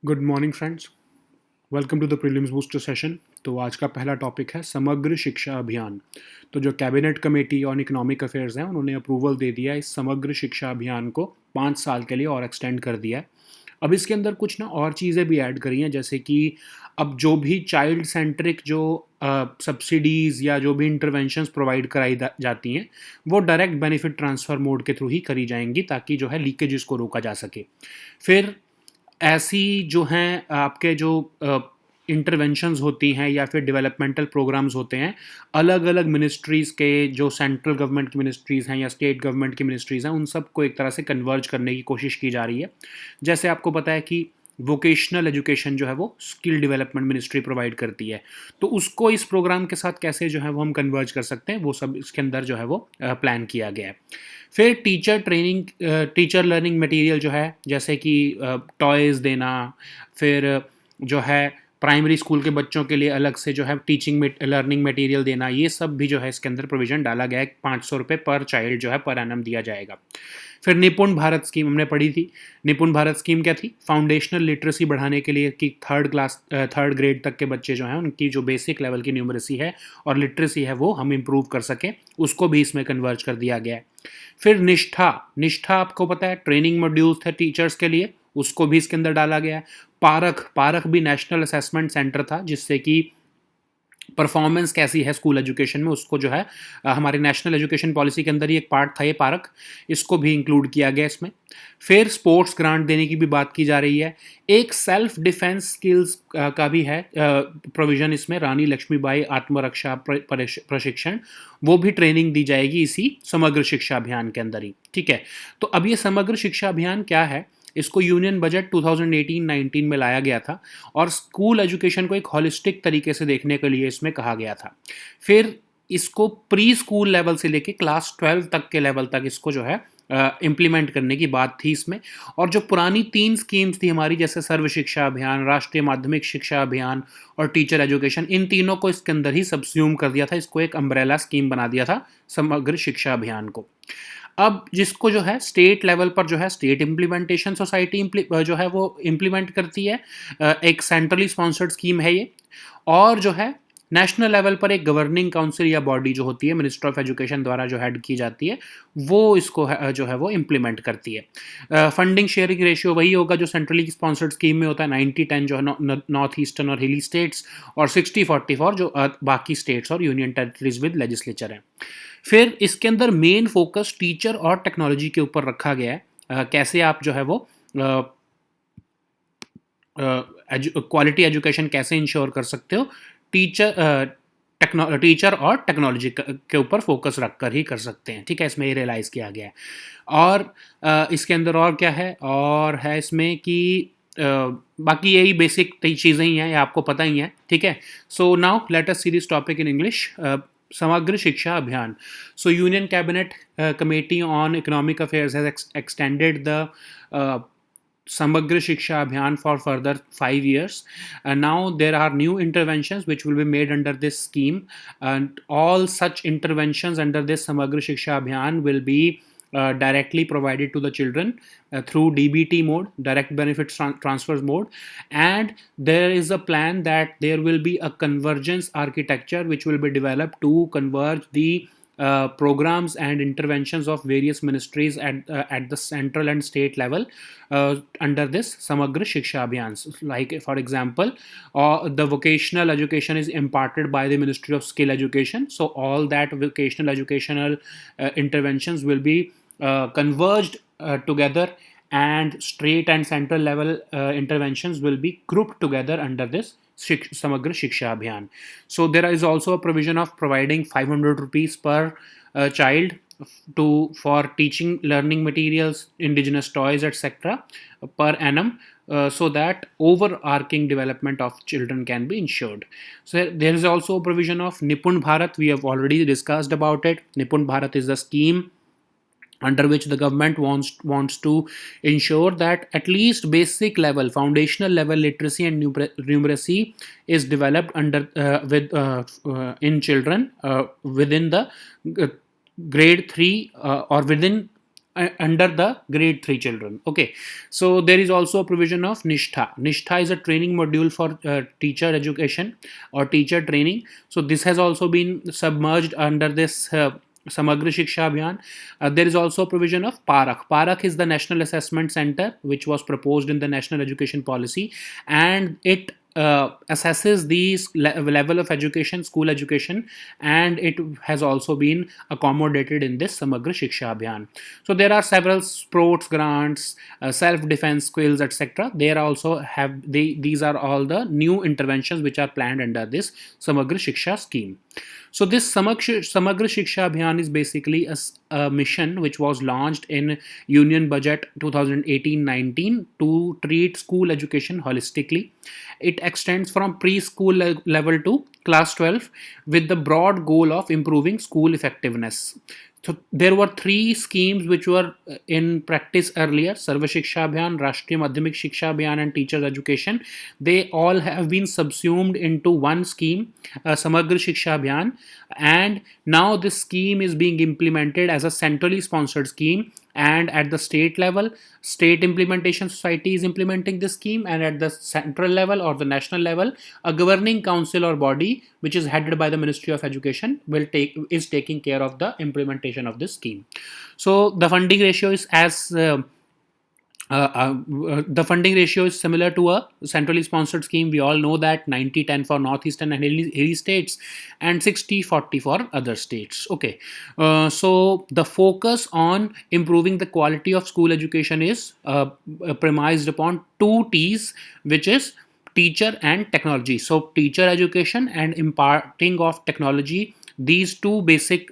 Good morning friends, welcome to the prelims booster session. तो आज का पहला टॉपिक है समग्र शिक्षा अभियान। तो जो cabinet committee on economic affairs है उन्होंने अप्रूवल दे दिया इस समग्र शिक्षा अभियान को 5 साल के लिए और एक्सटेंड कर दिया है। अब इसके अंदर कुछ ना और चीज़ें भी ऐड करी हैं, जैसे कि अब जो भी चाइल्ड सेंट्रिक जो सब्सिडीज़ या जो भी इंटरवेंशंस प्रोवाइड कराई जाती हैं वो डायरेक्ट बेनिफिट ट्रांसफ़र मोड के थ्रू ही करी जाएंगी, ताकि जो है लीकेजेस को रोका जा सके। फिर ऐसी जो हैं आपके जो इंटरवेंशंस होती हैं या फिर डेवलपमेंटल प्रोग्राम्स होते हैं, अलग अलग मिनिस्ट्रीज़ के जो सेंट्रल गवर्नमेंट की मिनिस्ट्रीज़ हैं या स्टेट गवर्नमेंट की मिनिस्ट्रीज़ हैं, उन सबको एक तरह से कन्वर्ज करने की कोशिश की जा रही है। जैसे आपको पता है कि वोकेशनल एजुकेशन जो है वो स्किल डेवलपमेंट मिनिस्ट्री प्रोवाइड करती है, तो उसको इस प्रोग्राम के साथ कैसे जो है वो हम कन्वर्ज कर सकते हैं, वो सब इसके अंदर जो है वो प्लान किया गया है। फिर टीचर लर्निंग मटेरियल जो है, जैसे कि टॉयज़ देना, फिर जो है प्राइमरी स्कूल के बच्चों के लिए अलग से जो है टीचिंग लर्निंग मटेरियल देना, ये सब भी जो है इसके अंदर प्रोविज़न डाला गया है। 500 रुपये पर चाइल्ड जो है पर एनम दिया जाएगा। फिर निपुण भारत स्कीम हमने पढ़ी थी। निपुण भारत स्कीम क्या थी? फाउंडेशनल लिटरेसी बढ़ाने के लिए कि थर्ड ग्रेड तक के बच्चे जो हैं उनकी जो बेसिक लेवल की न्यूमरेसी है और लिटरेसी है वो हम इम्प्रूव कर सकें, उसको भी इसमें कन्वर्ज कर दिया गया है। फिर निष्ठा निष्ठा आपको पता है ट्रेनिंग मॉड्यूल्स थे टीचर्स के लिए, उसको भी इसके अंदर डाला गया है। पारख पारख भी नेशनल असेसमेंट सेंटर था, जिससे कि परफॉर्मेंस कैसी है स्कूल एजुकेशन में उसको जो है हमारे नेशनल एजुकेशन पॉलिसी के अंदर ही एक पार्ट था ये पारक, इसको भी इंक्लूड किया गया इसमें। फिर स्पोर्ट्स ग्रांट देने की भी बात की जा रही है। एक सेल्फ डिफेंस स्किल्स का भी है प्रोविज़न इसमें, रानी लक्ष्मीबाई आत्मरक्षा प्रशिक्षण, वो भी ट्रेनिंग दी जाएगी इसी समग्र शिक्षा अभियान के अंदर ही। ठीक है, तो अब ये समग्र शिक्षा अभियान क्या है? इसको यूनियन बजट 2018-19 में लाया गया था और स्कूल एजुकेशन को एक हॉलिस्टिक तरीके से देखने के लिए इसमें कहा गया था। फिर इसको प्री स्कूल लेवल से लेके क्लास 12 तक के लेवल तक इसको जो है इम्प्लीमेंट करने की बात थी इसमें। और जो पुरानी 3 स्कीम्स थी हमारी, जैसे सर्व शिक्षा अभियान, राष्ट्रीय माध्यमिक शिक्षा अभियान और टीचर एजुकेशन, इन तीनों को इसके अंदर ही सबस्यूम कर दिया था, इसको एक अम्ब्रेला स्कीम बना दिया था समग्र शिक्षा अभियान को। अब जिसको जो है स्टेट लेवल पर जो है स्टेट इम्प्लीमेंटेशन सोसाइटी जो है वो इम्प्लीमेंट करती है, एक सेंट्रली स्पॉन्सर्ड स्कीम है ये। और जो है नेशनल लेवल पर एक गवर्निंग काउंसिल या बॉडी जो होती है मिनिस्टर ऑफ एजुकेशन द्वारा जो हेड की जाती है, वो इसको जो है वो इम्प्लीमेंट करती है। फंडिंग शेयरिंग रेशियो वही होगा जो सेंट्रली स्पॉन्सर्ड स्कीम में होता है, 90-10 जो है नॉर्थ ईस्टर्न और हिली स्टेट्स, और 60-40 जो बाकी स्टेट्स और यूनियन टेरिटरीज विद लेजिस्लेचर हैं। फिर इसके अंदर मेन फोकस टीचर और टेक्नोलॉजी के ऊपर रखा गया है। कैसे आप जो है वो क्वालिटी एजुकेशन कैसे इंश्योर कर सकते हो, टीचर और टेक्नोलॉजी के ऊपर फोकस रखकर ही कर सकते हैं। ठीक है, इसमें ये रियलाइज़ किया गया है। और इसके अंदर और क्या है, और है इसमें कि बाकी यही बेसिक चीज़ें ही हैं, ये आपको पता ही है। ठीक है, so now let us see this topic in English. समग्र शिक्षा अभियान। So Union Cabinet Committee on Economic Affairs has extended the Samagra Shiksha Abhiyan for further 5 years. And now there are new interventions which will be made under this scheme, and all such interventions under this Samagra Shiksha Abhiyan will be directly provided to the children through DBT mode, direct benefits transfers mode. And there is a plan that there will be a convergence architecture which will be developed to converge the programs and interventions of various ministries at the central and state level under this Samagra Shiksha Abhiyan. Like for example, the vocational education is imparted by the Ministry of Skill Education, so all that vocational educational interventions will be converged together, and state and central level interventions will be grouped together under this Samagra Shiksha Abhiyan. So there is also a provision of providing 500 rupees per child for teaching learning materials, indigenous toys, etc. per annum, so that overarching development of children can be ensured. So there is also a provision of Nipun Bharat. We have already discussed about it. Nipun Bharat is a scheme under which the government wants to ensure that at least basic level, foundational level literacy and numeracy is developed in children within the grade 3 or within under the grade 3 children. Okay, so there is also a provision of Nishtha is a training module for teacher education or teacher training. So this has also been submerged under this Samagra Shiksha Abhiyan. There is also a provision of Parak. Parak is the National Assessment Center, which was proposed in the National Education Policy, and it assesses these level of education, school education, and it has also been accommodated in this Samagra Shiksha Abhiyan. So there are several sports grants, self-defense skills, etc. There also these are all the new interventions which are planned under this Samagra Shiksha scheme. So this Samagra Shiksha Abhiyan is basically a mission which was launched in Union Budget 2018-19 to treat school education holistically. It extends from preschool level to class 12 with the broad goal of improving school effectiveness. So there were three schemes which were in practice earlier: Sarva Shiksha Abhiyan, Rashtriya Madhyamik Shiksha Abhiyan, and Teachers Education. They all have been subsumed into one scheme, Samagra Shiksha Abhiyan, and now this scheme is being implemented as a centrally sponsored scheme, and at the state level, State Implementation Society is implementing this scheme, and at the central level or the national level, a governing council or body which is headed by the Ministry of Education is taking care of the implementation of this scheme. So the funding ratio is the funding ratio is similar to a centrally sponsored scheme. We all know that 90-10 for northeastern and hilly states and 60-40 for other states. Okay, so the focus on improving the quality of school education is premised upon two T's, which is teacher and technology. So teacher education and imparting of technology, these two basic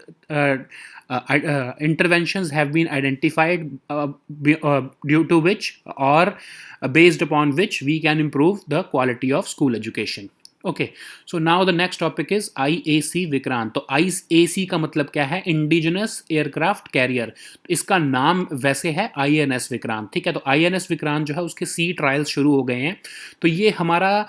interventions have been identified due to which or based upon which we can improve the quality of school education. Okay, so now the next topic is IAC Vikrant. तो IAC का मतलब क्या है? Indigenous aircraft carrier. इसका नाम वैसे है INS Vikrant. ठीक है, तो INS विक्रांत जो है उसके सी ट्रायल्स शुरू हो गए हैं. तो ये हमारा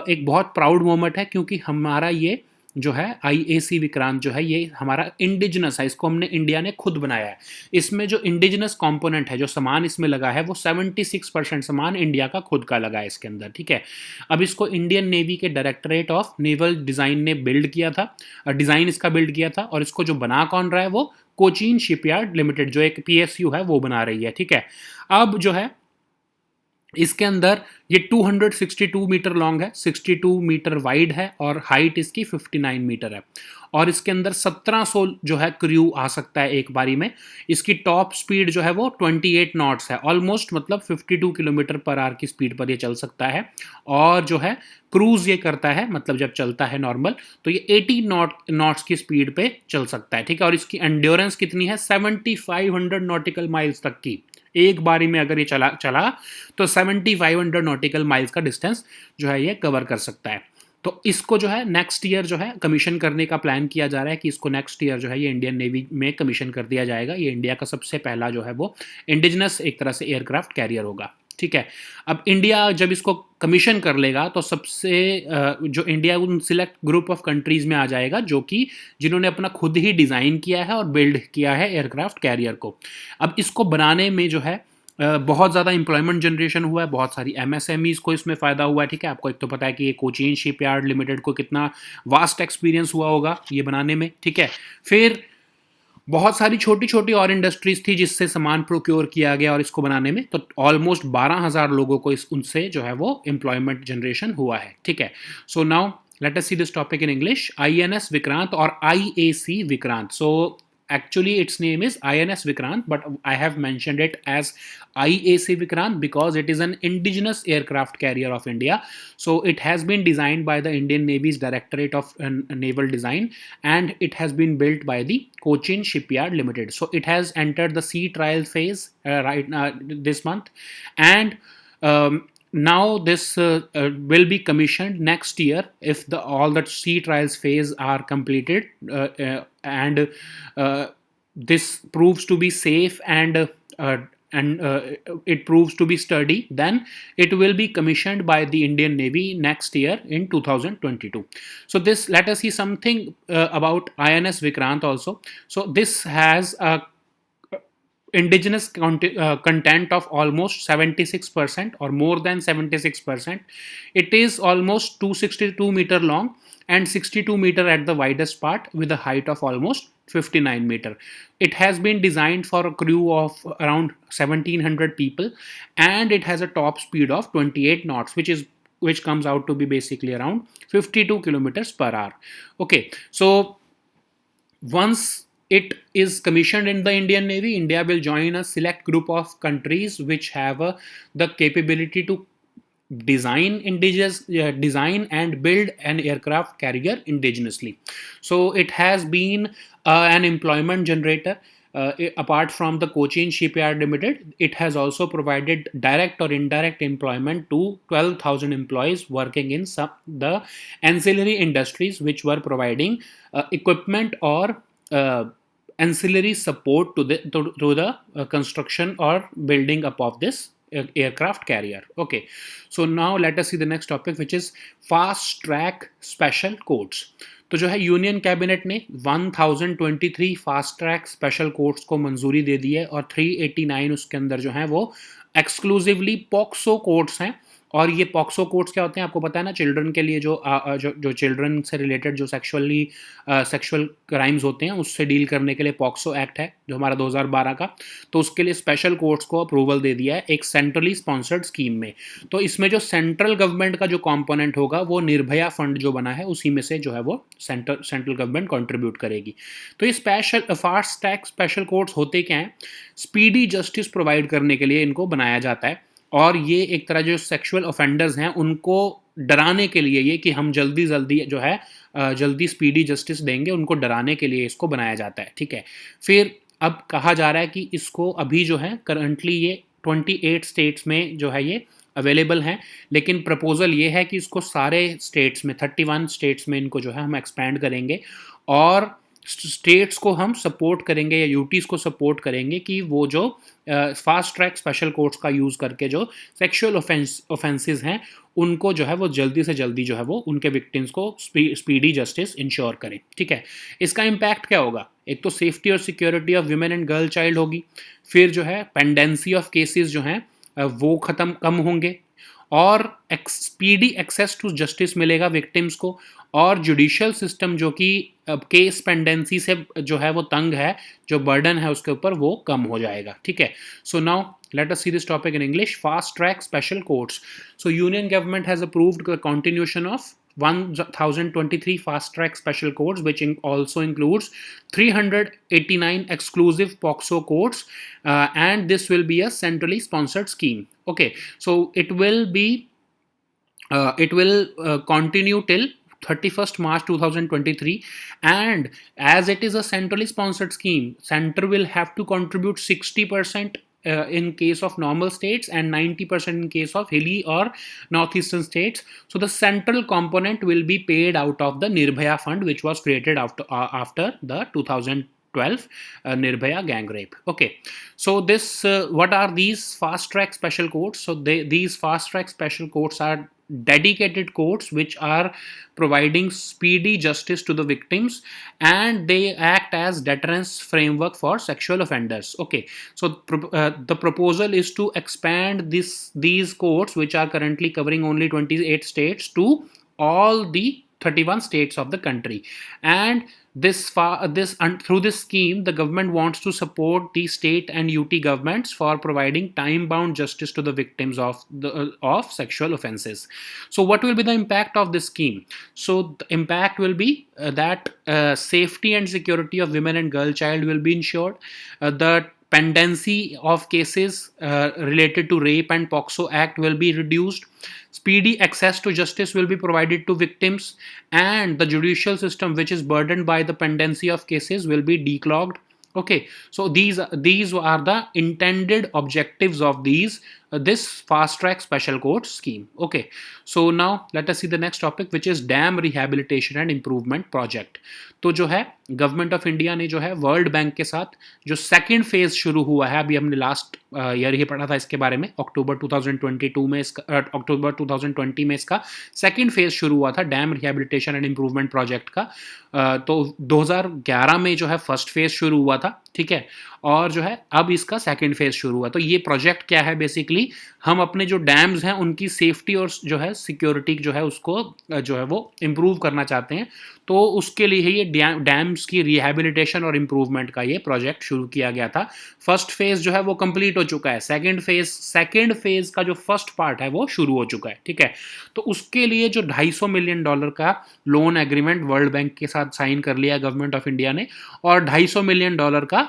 एक बहुत प्राउड मोमेंट है, क्योंकि हमारा ये जो है IAC विक्रांत जो है ये हमारा इंडिजिनस है. इसको हमने इंडिया ने खुद बनाया है. इसमें जो इंडिजिनस कंपोनेंट है, जो सामान इसमें लगा है, वो 76% सामान इंडिया का खुद का लगा है इसके अंदर. ठीक है, अब इसको इंडियन नेवी के डायरेक्टरेट ऑफ नेवल डिज़ाइन ने बिल्ड किया था, डिज़ाइन इसका बिल्ड किया था, और इसको जो बना कौन रहा है वो कोचीन शिपयार्ड लिमिटेड, जो एक PSU है, वो बना रही है. ठीक है, अब जो है इसके अंदर ये 262 मीटर लॉन्ग है, 62 मीटर वाइड है, और हाइट इसकी 59 मीटर है, और इसके अंदर 1700 जो है क्रू आ सकता है एक बारी में. इसकी टॉप स्पीड जो है वो 28 नॉट्स है, ऑलमोस्ट मतलब 52 किलोमीटर पर आवर की स्पीड पर ये चल सकता है. और जो है क्रूज ये करता है, मतलब जब चलता है नॉर्मल, तो ये 80 नॉट्स की स्पीड पे चल सकता है. ठीक है, और इसकी एंड्योरेंस कितनी है? 7500 नॉटिकल माइल्स तक की. एक बारी में अगर ये चला तो 7500 नॉटिकल माइल्स का डिस्टेंस जो है ये कवर कर सकता है. तो इसको जो है नेक्स्ट ईयर जो है कमीशन करने का प्लान किया जा रहा है, कि इसको नेक्स्ट ईयर जो है ये इंडियन नेवी में कमीशन कर दिया जाएगा. ये इंडिया का सबसे पहला जो है वो इंडिजिनस एक तरह से एयरक्राफ्ट कैरियर होगा. ठीक है, अब इंडिया जब इसको कमीशन कर लेगा तो सबसे जो इंडिया उन सिलेक्ट ग्रुप ऑफ कंट्रीज़ में आ जाएगा जो कि जिन्होंने अपना खुद ही डिज़ाइन किया है और बिल्ड किया है एयरक्राफ्ट कैरियर को. अब इसको बनाने में जो है बहुत ज़्यादा एम्प्लॉयमेंट जनरेशन हुआ है, बहुत सारी MSMEs को इसमें फ़ायदा हुआ है. ठीक है, आपको एक तो पता है कि ये कोचीन शिपयार्ड लिमिटेड को कितना वास्ट एक्सपीरियंस हुआ होगा ये बनाने में. ठीक है, फिर बहुत सारी छोटी छोटी और इंडस्ट्रीज थी जिससे सामान प्रोक्योर किया गया और इसको बनाने में, तो ऑलमोस्ट 12,000 लोगों को उनसे जो है वो एम्प्लॉयमेंट जनरेशन हुआ है. ठीक है, so now let us see this topic in English. INS Vikrant और IAC Vikrant. So actually its name is INS Vikrant, but I have mentioned it as IAC Vikrant because it is an indigenous aircraft carrier of India. So it has been designed by the Indian Navy's Directorate of Naval Design, and it has been built by the Cochin Shipyard Limited. So it has entered the sea trial phase this month, and now this will be commissioned next year if all the sea trials phase are completed, and this proves to be safe and it proves to be sturdy. Then it will be commissioned by the Indian Navy next year in 2022. So this, let us see something about INS Vikrant also. So this has a indigenous content of almost 76% or more than 76%. It is almost 262-meter long and 62-meter at the widest part with a height of almost 59-meter. It has been designed for a crew of around 1700 people, and it has a top speed of 28 knots, which comes out to be basically around 52 kilometers per hour. Okay, so once it is commissioned in the Indian Navy, India will join a select group of countries which have the capability to design and build an aircraft carrier indigenously. So it has been an employment generator. Apart from the Cochin Shipyard Limited, it has also provided direct or indirect employment to 12,000 employees working in the ancillary industries which were providing equipment or uh, ancillary support to the construction or building up of this aircraft carrier. Okay, so now let us see the next topic, which is fast track special courts. तो जो है union cabinet ने 1023 fast track special courts को मंजूरी दे दी है और 389 उसके अंदर जो है वो एक्सक्लूसिवली पॉक्सो कोर्ट्स हैं। और ये पॉक्सो कोर्ट्स क्या होते हैं आपको पता है ना, चिल्ड्रन के लिए जो चिल्ड्रन से रिलेटेड जो सेक्सुअल क्राइम्स होते हैं उससे डील करने के लिए पॉक्सो एक्ट है जो हमारा 2012 का। तो उसके लिए स्पेशल कोर्ट्स को अप्रूवल दे दिया है एक सेंट्रली स्पॉन्सर्ड स्कीम में। तो इसमें जो सेंट्रल गवर्नमेंट का जो कंपोनेंट होगा वो निर्भया फंड जो बना है उसी में से जो है वो सेंट्रल गवर्नमेंट कंट्रीब्यूट करेगी। तो ये special fast track special courts होते क्या हैं, स्पीडी जस्टिस प्रोवाइड करने के लिए इनको बनाया जाता है। और ये एक तरह जो सेक्सुअल ऑफेंडर्स हैं उनको डराने के लिए, ये कि हम जल्दी जल्दी जो है जल्दी स्पीडी जस्टिस देंगे, उनको डराने के लिए इसको बनाया जाता है। ठीक है, फिर अब कहा जा रहा है कि इसको अभी जो है करंटली ये 28 स्टेट्स में जो है ये अवेलेबल हैं, लेकिन प्रपोजल ये है कि इसको सारे स्टेट्स में 31 स्टेट्स में इनको जो है हम एक्सपैंड करेंगे और स्टेट्स को हम सपोर्ट करेंगे या यूटीज को सपोर्ट करेंगे कि वो जो फास्ट ट्रैक स्पेशल कोर्ट्स का यूज़ करके जो सेक्सुअल ऑफेंसेस हैं उनको जो है वो जल्दी से जल्दी जो है वो उनके विक्टिम्स को स्पीडी जस्टिस इंश्योर करें। ठीक है, इसका इम्पैक्ट क्या होगा, एक तो सेफ्टी और security of women and girl child होगी, फिर जो है पेंडेंसी ऑफ केसेस जो हैं वो कम होंगे और स्पीडी एक्सेस टू जस्टिस मिलेगा विक्टिम्स को, और जुडिशियल सिस्टम जो कि केस पेंडेंसी से जो है वो तंग है, जो बर्डन है उसके ऊपर वो कम हो जाएगा। ठीक है, so now let us see this topic in English. Fast track special courts. So union government has approved the continuation of 1023 fast track special courts, which also includes 389 exclusive POCSO courts, and this will be a centrally sponsored scheme. Okay, so it will continue till 31st March 2023, and as it is a centrally sponsored scheme, center will have to contribute 60% in case of normal states and 90% in case of hilly or northeastern states. So the central component will be paid out of the Nirbhaya fund, which was created after the 2012 Nirbhaya gang rape. Okay, so this what are these fast track special courts? So these fast track special courts are dedicated courts which are providing speedy justice to the victims, and they act as deterrence framework for sexual offenders. Okay, so the proposal is to expand these courts, which are currently covering only 28 states, to all the 31 states of the country. And through this scheme, the government wants to support the state and UT governments for providing time-bound justice to the victims of sexual offences. So, what will be the impact of this scheme? So, the impact will be that safety and security of women and girl child will be ensured. The pendency of cases related to rape and POCSO Act will be reduced. Speedy access to justice will be provided to victims, and the judicial system, which is burdened by the pendency of cases, will be declogged. Okay, so these are the intended objectives of this fast track special court scheme. Okay, so now let us see the next topic, which is dam rehabilitation and improvement project. तो जो है government of India ने जो है world bank के साथ जो second phase शुरू हुआ है, अभी हमने लास्ट ईयर ही पढ़ा था इसके बारे में, अक्टूबर 2022 में अक्टूबर 2020 में इसका सेकंड फेज शुरू हुआ था dam rehabilitation and improvement project का। तो 2011 में जो है फर्स्ट फेज शुरू हुआ था। ठीक है, और जो है अब इसका सेकंड फेज शुरू हुआ। तो ये प्रोजेक्ट क्या है, बेसिकली हम अपने जो डैम्स हैं उनकी सेफ्टी और जो है सिक्योरिटी जो है उसको जो है वो इम्प्रूव करना चाहते हैं। तो उसके लिए ये डैम्स की रिहेबिलिटेशन और इम्प्रूवमेंट का ये प्रोजेक्ट शुरू किया गया था। फर्स्ट फेज जो है वो कंप्लीट हो चुका है, सेकंड फेज का जो फर्स्ट पार्ट है वो शुरू हो चुका है, ठीक है। तो उसके लिए जो $250 मिलियन का लोन एग्रीमेंट वर्ल्ड बैंक के साथ साइन कर लिया गवर्नमेंट ऑफ इंडिया ने, और $250 मिलियन का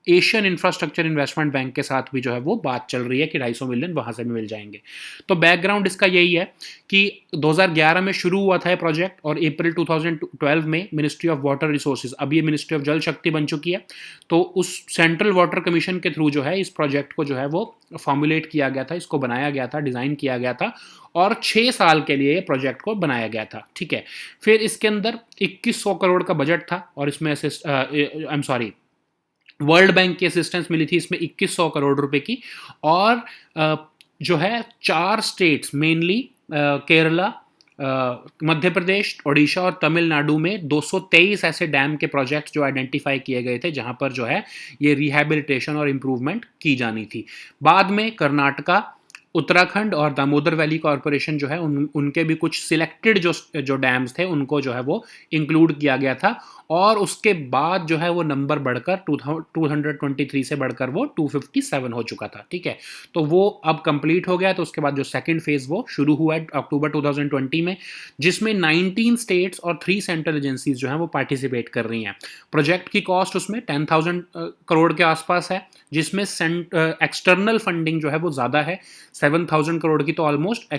एशियन इंफ्रास्ट्रक्चर इन्वेस्टमेंट बैंक के साथ भी जो है वो बात चल रही है कि 250 मिलियन वहां से भी मिल जाएंगे। तो बैकग्राउंड इसका यही है कि 2011 में शुरू हुआ था ये प्रोजेक्ट, और अप्रैल 2012 में मिनिस्ट्री ऑफ वाटर रिसोर्सेज, अब ये मिनिस्ट्री ऑफ जल शक्ति बन चुकी है, तो उस सेंट्रल वाटर कमीशन के थ्रू जो है इस प्रोजेक्ट को जो है वो फॉर्मुलेट किया गया था, इसको बनाया गया था, डिज़ाइन किया गया था, और 6 साल के लिए प्रोजेक्ट को बनाया गया था, ठीक है। फिर इसके अंदर 2100 करोड़ का बजट था, और इसमें वर्ल्ड बैंक की असिस्टेंस मिली थी इसमें 2100 करोड़ रुपए की। और जो है 4 स्टेट्स मेनली केरला, मध्य प्रदेश, ओडिशा और तमिलनाडु में 223 ऐसे डैम के प्रोजेक्ट जो आइडेंटिफाई किए गए थे जहां पर जो है ये रिहैबिलिटेशन और इम्प्रूवमेंट की जानी थी। बाद में कर्नाटका, उत्तराखंड और दामोदर वैली कॉरपोरेशन जो है उनके भी कुछ सिलेक्टेड जो डैम्स थे उनको जो है वो इंक्लूड किया गया था, और उसके बाद जो है वो नंबर बढ़कर 223 से बढ़कर वो 257 हो चुका था, ठीक है। तो वो अब कंप्लीट हो गया। तो उसके बाद जो सेकंड फेज वो शुरू हुआ है अक्टूबर 2020 में, जिसमें 19 स्टेट्स और 3 सेंट्रल एजेंसीज जो हैं वो पार्टिसिपेट कर रही हैं। प्रोजेक्ट की कॉस्ट उसमें 10,000 करोड़ के आसपास है, जिसमें एक्सटर्नल फंडिंग जो है वो ज़्यादा है, 7,000 करोड़ की तो ऑलमोस्ट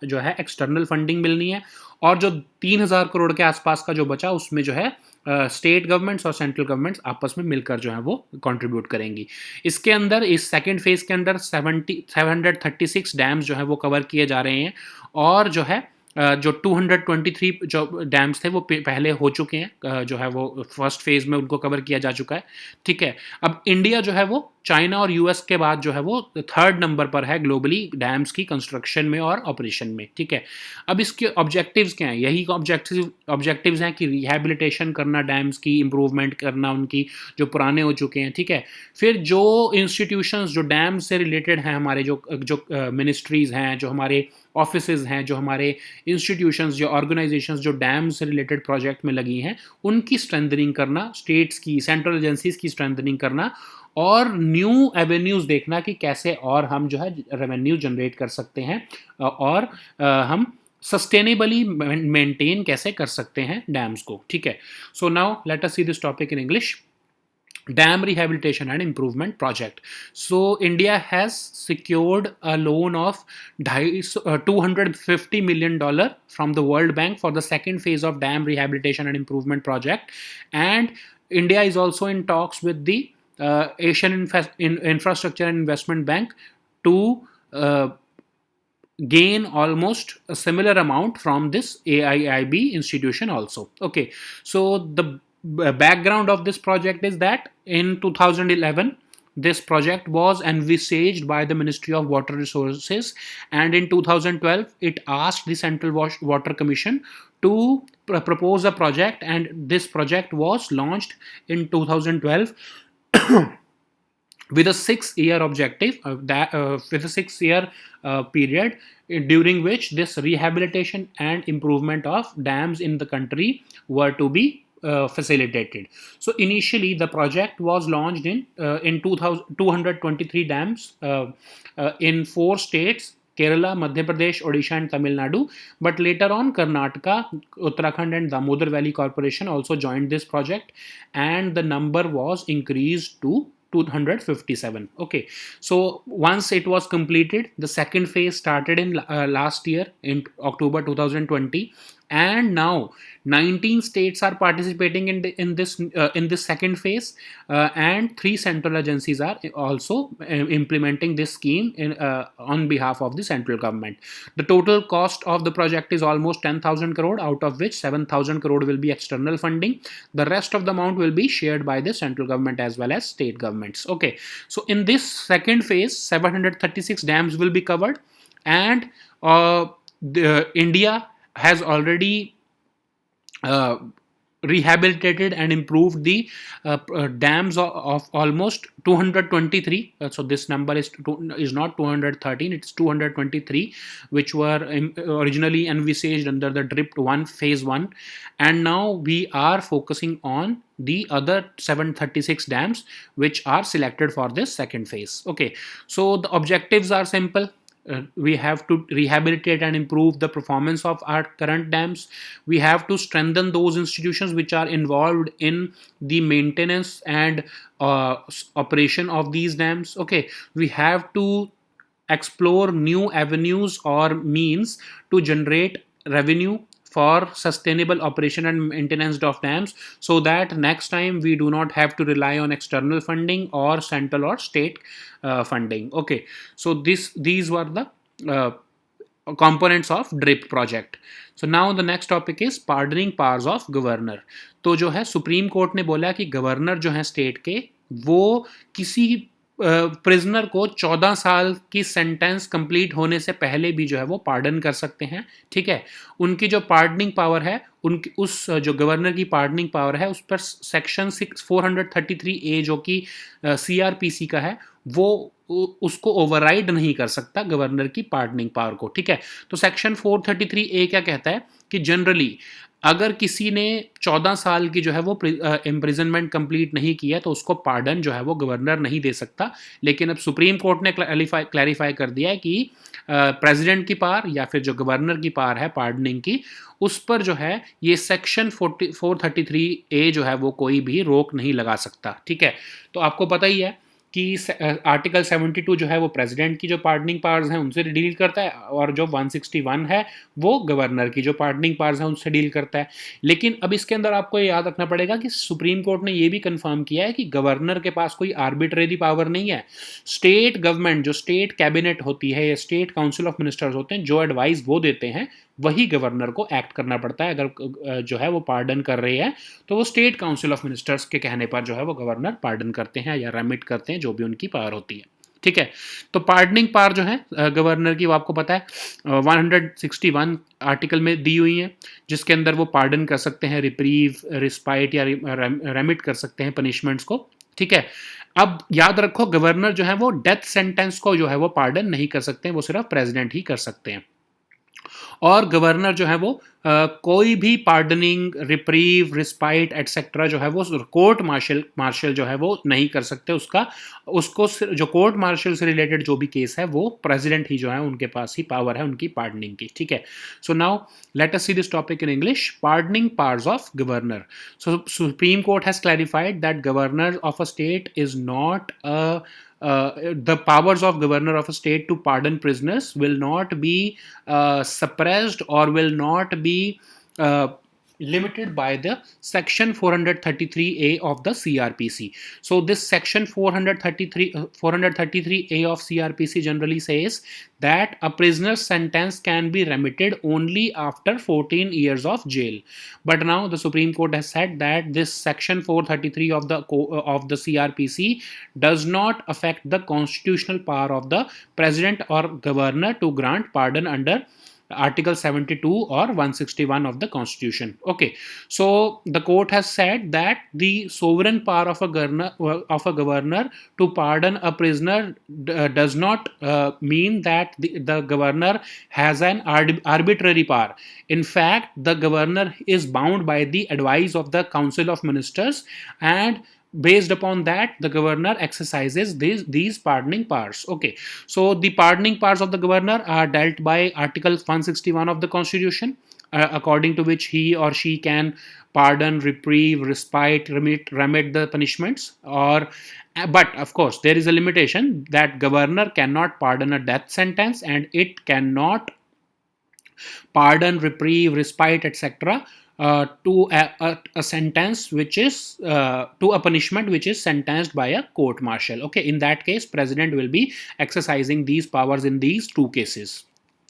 जो है एक्सटर्नल फंडिंग मिलनी है, और जो 3,000 करोड़ के आसपास का जो बचा उसमें जो है स्टेट गवर्नमेंट्स और सेंट्रल गवर्नमेंट्स आपस में मिलकर जो है वो कंट्रीब्यूट करेंगी। इसके अंदर इस सेकंड फेज के अंदर 736 डैम्स जो है वो कवर किए जा रहे हैं, और जो है जो 223 जो डैम्स थे वो पहले हो चुके हैं, जो है वो फर्स्ट फेज में उनको कवर किया जा चुका है, ठीक है। अब इंडिया जो है वो चाइना और यूएस के बाद जो है वो थर्ड नंबर पर है ग्लोबली डैम्स की कंस्ट्रक्शन में और ऑपरेशन में, ठीक है। अब इसके ऑब्जेक्टिव्स क्या हैं? यही ऑब्जेक्टिव्स हैं कि रिहैबिलिटेशन करना, डैम्स की इम्प्रूवमेंट करना, उनकी जो पुराने हो चुके हैं, ठीक है। फिर जो इंस्टीट्यूशंस जो डैम से रिलेटेड हैं, हमारे जो जो मिनिस्ट्रीज़ हैं, जो हमारे ऑफिसेज हैं, जो हमारे इंस्टीट्यूशंस, जो ऑर्गेनाइजेशंस जो डैम से रिलेटेड प्रोजेक्ट में लगी हैं, उनकी स्ट्रेंथनिंग करना, स्टेट्स की सेंट्रल एजेंसीज की स्ट्रेंथनिंग करना, और न्यू एवेन्यूज़ देखना कि कैसे और हम जो है रेवेन्यू जनरेट कर सकते हैं, और हम सस्टेनेबली मेंटेन कैसे कर सकते हैं डैम्स को, ठीक है। So now let us see this topic in English. Dam Rehabilitation and Improvement Project. So India has secured a loan of $250 million from the World Bank for the second phase of Dam Rehabilitation and Improvement Project, and India is also in talks with the Asian Infrastructure and Investment Bank to gain almost a similar amount from this AIIB institution also. Okay, so the background of this project is that in 2011 this project was envisaged by the Ministry of Water Resources, and in 2012 it asked the Central Water Commission to propose a project, and this project was launched in 2012 with a 6-year objective, with a 6-year period during which this rehabilitation and improvement of dams in the country were to be facilitated. So initially the project was launched in 223 dams in 4 states: Kerala, Madhya Pradesh, Odisha and Tamil Nadu. But later on Karnataka, Uttarakhand and Damodar Valley Corporation also joined this project, and the number was increased to 257. Okay, so once it was completed, the second phase started in last year in October 2020, and now 19 states are participating in this second phase, and 3 central agencies are also implementing this scheme on behalf of the central government. The total cost of the project is almost 10,000 crore, out of which 7,000 crore will be external funding. The rest of the amount will be shared by the central government as well as state governments. Okay, so in this second phase 736 dams will be covered, and India has already rehabilitated and improved the dams of almost 223. So this number is not 213, it's 223, which were originally envisaged under the DRIP 1 phase 1, and now we are focusing on the other 736 dams which are selected for this second phase. Okay, so the objectives are simple. We have to rehabilitate and improve the performance of our current dams. We have to strengthen those institutions which are involved in the maintenance and operation of these dams. Okay, we have to explore new avenues or means to generate revenue for sustainable operation and maintenance of dams, so that next time we do not have to rely on external funding or central or state funding. Okay, so these were the uh, components of DRIP project. So now the next topic is pardoning powers of governor. तो जो है supreme court ने बोला कि governor जो है state के, वो किसी प्रिजनर को 14 साल की सेंटेंस कंप्लीट होने से पहले भी जो है वो पार्डन कर सकते हैं. ठीक है, उनकी जो पार्डनिंग पावर है, उनकी उस जो गवर्नर की पार्डनिंग पावर है उस पर सेक्शन 433A जो कि CRPC का है, वो उसको ओवरराइड नहीं कर सकता गवर्नर की पार्डनिंग पावर को. ठीक है, तो सेक्शन 433A क्या कहता है कि जनरली अगर किसी ने 14 साल की जो है वो इम्प्रिजनमेंट कंप्लीट नहीं किया तो उसको पार्डन जो है वो गवर्नर नहीं दे सकता. लेकिन अब सुप्रीम कोर्ट ने क्लैरिफाई कर दिया है कि प्रेसिडेंट की पावर या फिर जो गवर्नर की पावर है पार्डनिंग की, उस पर जो है ये सेक्शन 433A जो है वो कोई भी रोक नहीं लगा सकता. ठीक है, तो आपको पता ही है कि आर्टिकल 72 जो है वो प्रेसिडेंट की जो पार्डनिंग पावर्स हैं उनसे डील करता है, और जो 161 है वो गवर्नर की जो पार्डनिंग पावर्स हैं उनसे डील करता है. लेकिन अब इसके अंदर आपको ये याद रखना पड़ेगा कि सुप्रीम कोर्ट ने ये भी कंफर्म किया है कि गवर्नर के पास कोई आर्बिट्रेरी पावर नहीं है. स्टेट गवर्नमेंट, जो स्टेट कैबिनेट होती है या स्टेट काउंसिल ऑफ मिनिस्टर्स होते हैं, जो एडवाइस वो देते हैं वही गवर्नर को एक्ट करना पड़ता है. अगर जो है वो पार्डन कर रहे हैं तो वो स्टेट काउंसिल ऑफ मिनिस्टर्स के कहने पर जो है वो गवर्नर पार्डन करते हैं या रेमिट करते हैं, जो भी उनकी पावर होती है. ठीक है, तो पार्डनिंग पावर जो है गवर्नर की, वो आपको पता है 161 आर्टिकल में दी हुई है, जिसके अंदर वो पार्डन कर सकते हैं, रिप्रीव, रिस्पाइट या रेमिट कर सकते हैं पनिशमेंट्स को. ठीक है, अब याद रखो गवर्नर जो है वो डेथ सेंटेंस को जो है वो पार्डन नहीं कर सकते हैं, वो सिर्फ प्रेसिडेंट ही कर सकते हैं. और गवर्नर जो है वो कोई भी पार्डनिंग, रिप्रीव, रिस्पाइट एटसेट्रा जो है वो कोर्ट मार्शल जो है वो नहीं कर सकते. उसको जो कोर्ट मार्शल से रिलेटेड जो भी केस है वो प्रेसिडेंट ही जो है उनके पास ही पावर है उनकी पार्डनिंग की. ठीक है, so now let us see this topic in English. Pardoning powers of governor. So supreme court has clarified that governor of a state is not the powers of governor of a state to pardon prisoners will not be suppressed or will not be limited by the section 433A of the CRPC. So this section 433A of CRPC generally says that a prisoner's sentence can be remitted only after 14 years of jail. But now the Supreme Court has said that this section 433 of the CRPC does not affect the constitutional power of the president or governor to grant pardon under Article 72 or 161 of the Constitution. Okay, so the court has said that the sovereign power of a governor to pardon a prisoner does not mean that the governor has an arbitrary power. In fact, the governor is bound by the advice of the Council of Ministers, and based upon that the governor exercises these pardoning powers. Okay, so the pardoning powers of the governor are dealt by Article 161 of the Constitution, according to which he or she can pardon, reprieve, respite, remit the punishments. Or but of course there is a limitation that governor cannot pardon a death sentence, and it cannot pardon, reprieve, respite, etc. To a sentence which is to a punishment which is sentenced by a court martial. Okay, in that case president will be exercising these powers in these two cases.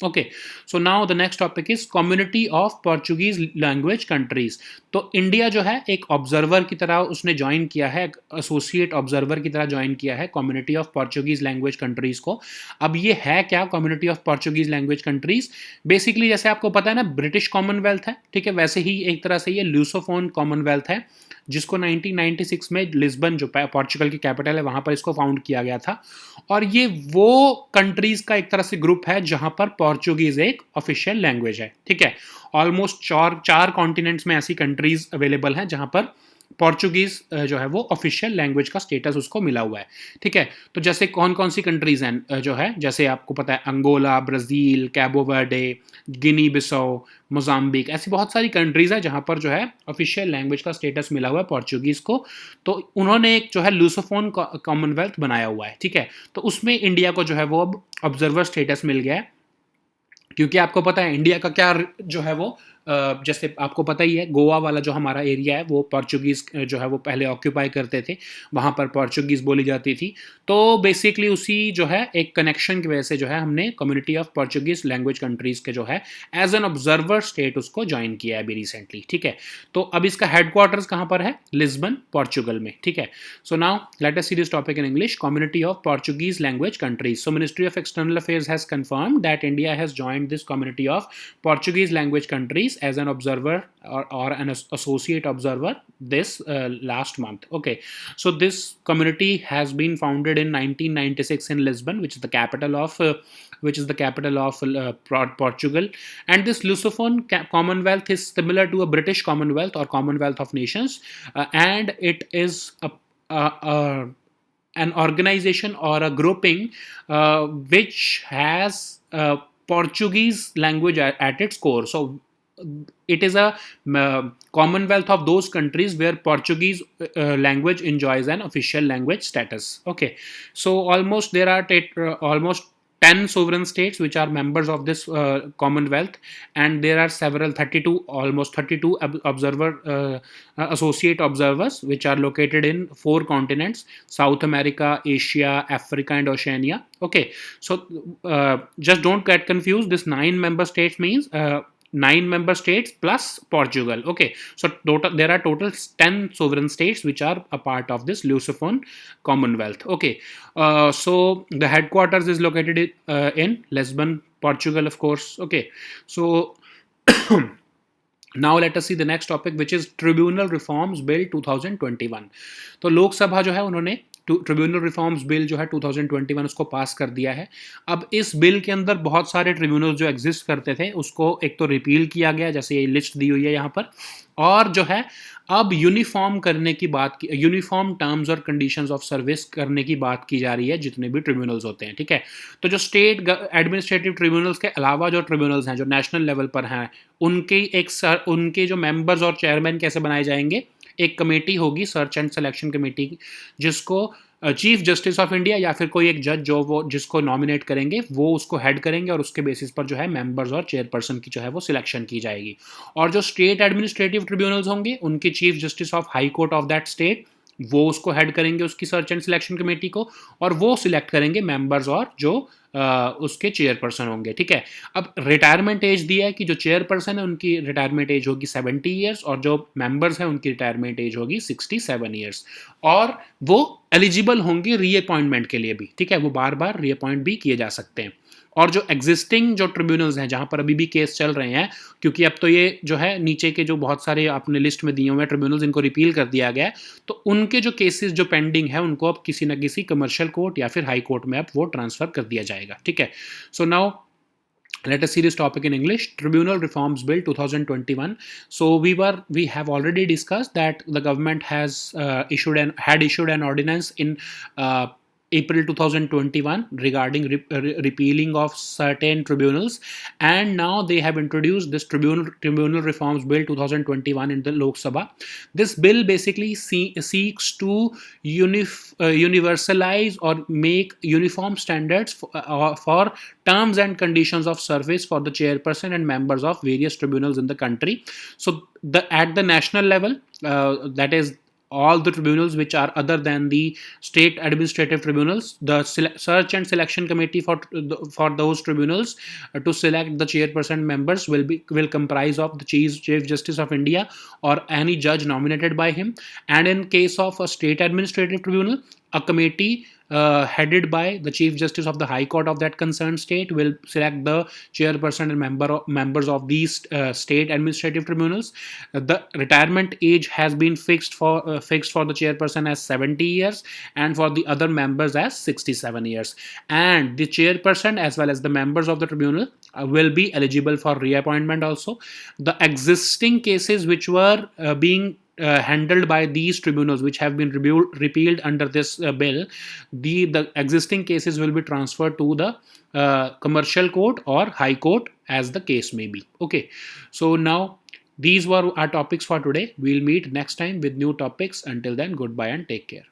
Okay, so now the next topic is community of Portuguese language countries. तो India जो है एक observer की तरह उसने join किया है, associate observer की तरह ज्वाइन किया है community of Portuguese language countries को। अब ये है क्या community of Portuguese language countries? Basically जैसे आपको पता है ना, ब्रिटिश कॉमनवेल्थ है, ठीक है, वैसे ही एक तरह से ये ल्यूसोफोन कॉमनवेल्थ है, जिसको 1996 में लिस्बन जो पोर्चुगल की कैपिटल है वहां पर इसको फाउंड किया गया था। और ये वो कंट्रीज का एक तरह से ग्रुप है जहां पर पोर्चुगीज एक ऑफिशियल लैंग्वेज है, ठीक है। ऑलमोस्ट चार चार कॉन्टिनेंट्स में ऐसी कंट्रीज अवेलेबल हैं जहां पर पोर्चुगीज जो है वो ऑफिशियल लैंग्वेज का स्टेटस उसको मिला हुआ है, ठीक है। तो जैसे कौन कौन सी कंट्रीज हैं जो है, जैसे आपको पता है अंगोला, ब्राज़ील, कैबो वर्डे, गिनी बिसाओ, मोजाम्बिक, ऐसी बहुत सारी कंट्रीज है जहां पर जो है ऑफिशियल लैंग्वेज का स्टेटस मिला हुआ है पोर्चुगीज को। तो उन्होंने एक जो है लूसोफोन कॉमनवेल्थ बनाया हुआ है, ठीक है। तो उसमें इंडिया को जो है वो अब ऑब्जर्वर स्टेटस मिल गया है, क्योंकि आपको पता है इंडिया का क्या जो है वो जैसे आपको पता ही है, गोवा वाला जो हमारा एरिया है वो पोर्चुगीज जो है वो पहले ऑक्यूपाई करते थे, वहाँ पर पोर्चुगीज बोली जाती थी। तो बेसिकली उसी जो है एक कनेक्शन की वजह से जो है हमने community of Portuguese language countries के जो है एज एन ऑब्जर्वर स्टेट उसको ज्वाइन किया है अभी रिसेंटली, ठीक है। तो अब इसका हेडक्वार्टर्स कहाँ पर है? लिस्बन, पोर्चुगल में, ठीक है। So now let us see this topic in English, community of Portuguese language countries. So ministry of external affairs has confirmed that India has joined this community of Portuguese language countries as an observer or an associate observer this last month. Okay, so this community has been founded in 1996 in Lisbon, which is the capital of Portugal. And this Lusophone Commonwealth is similar to a British Commonwealth or Commonwealth of Nations, and it is an organization or a grouping which has Portuguese language at its core. So it is a commonwealth of those countries where Portuguese language enjoys an official language status. Okay, so almost there are almost 10 sovereign states which are members of this commonwealth, and there are several 32 almost 32 observer associate observers which are located in 4 continents: South America, Asia, Africa and Oceania. Okay, so just don't get confused, this 9 member states means 9 member states plus Portugal. Okay, so there are total 10 sovereign states which are a part of this Lusophone Commonwealth. Okay, so the headquarters is located in Lisbon, Portugal, of course. Okay, so now let us see the next topic, which is Tribunal Reforms Bill 2021. तो लोकसभा जो है उन्होंने tribunal reforms bill जो है 2021 उसको पास कर दिया है। अब इस बिल के अंदर बहुत सारे ट्रिब्यूनल जो एग्जिस्ट करते थे उसको एक तो रिपील किया गया, जैसे ये लिस्ट दी हुई है यहाँ पर, और जो है अब यूनिफॉर्म करने की बात की, यूनिफॉर्म टर्म्स और कंडीशंस ऑफ सर्विस करने की बात की जा रही है जितने भी ट्रिब्यूनल्स होते हैं, ठीक है। तो जो स्टेट एडमिनिस्ट्रेटिव ट्रिब्यूनल्स के अलावा जो ट्रिब्यूनल्स हैं जो नेशनल लेवल पर हैं, उनके जो मेंबर्स और चेयरमैन कैसे बनाए जाएंगे? एक कमेटी होगी, सर्च एंड सिलेक्शन कमेटी, जिसको चीफ जस्टिस ऑफ इंडिया या फिर कोई एक जज जो वो जिसको नॉमिनेट करेंगे वो उसको हेड करेंगे, और उसके बेसिस पर जो है मेंबर्स और चेयरपर्सन की जो है वो सिलेक्शन की जाएगी। और जो स्टेट एडमिनिस्ट्रेटिव ट्रिब्यूनल्स होंगे उनके chief justice of high court of that state वो उसको हेड करेंगे उसकी सर्च एंड सिलेक्शन कमेटी को, और वो सिलेक्ट करेंगे मेंबर्स और जो उसके चेयरपर्सन होंगे, ठीक है। अब रिटायरमेंट एज दिया है कि जो चेयरपर्सन है उनकी रिटायरमेंट एज होगी 70 ईयर्स और जो मेंबर्स हैं उनकी रिटायरमेंट एज होगी 67 ईयर्स, और वो एलिजिबल होंगे रीअपॉइंटमेंट के लिए भी, ठीक है, वो बार बार रीअपॉइंट भी किए जा सकते हैं। और जो एग्जिस्टिंग जो ट्रिब्यूनल्स हैं जहां पर अभी भी केस चल रहे हैं, क्योंकि अब तो ये जो है नीचे के जो बहुत सारे आपने लिस्ट में दिए हुए हैं ट्रिब्यूनल्स, इनको रिपील कर दिया गया है, तो उनके जो केसेस जो पेंडिंग है उनको अब किसी न किसी कमर्शियल कोर्ट या फिर हाई कोर्ट में अब वो ट्रांसफर कर दिया जाएगा, ठीक है। So now let us see this topic in English. Tribunal Reforms Bill 2021. So we have already discussed that the government has issued an ordinance in April 2021 regarding repealing of certain tribunals, and now they have introduced this tribunal reforms bill 2021 in the Lok Sabha. This bill basically seeks to universalize or make uniform standards for terms and conditions of service for the chairperson and members of various tribunals in the country. So at the national level, that is all the tribunals which are other than the state administrative tribunals. The search and selection committee for those tribunals to select the chairperson members will comprise of the Chief Justice of India or any judge nominated by him. And in case of a state administrative tribunal, a committee headed by the Chief Justice of the High Court of that concerned state will select the chairperson and members of these state administrative tribunals. The retirement age has been fixed for the chairperson as 70 years and for the other members as 67 years. And the chairperson as well as the members of the tribunal will be eligible for reappointment also. The existing cases which were being handled by these tribunals, which have been repealed under this bill, the existing cases will be transferred to the commercial court or high court as the case may be. Okay, so now these were our topics for today. We'll meet next time with new topics. Until then, goodbye and take care.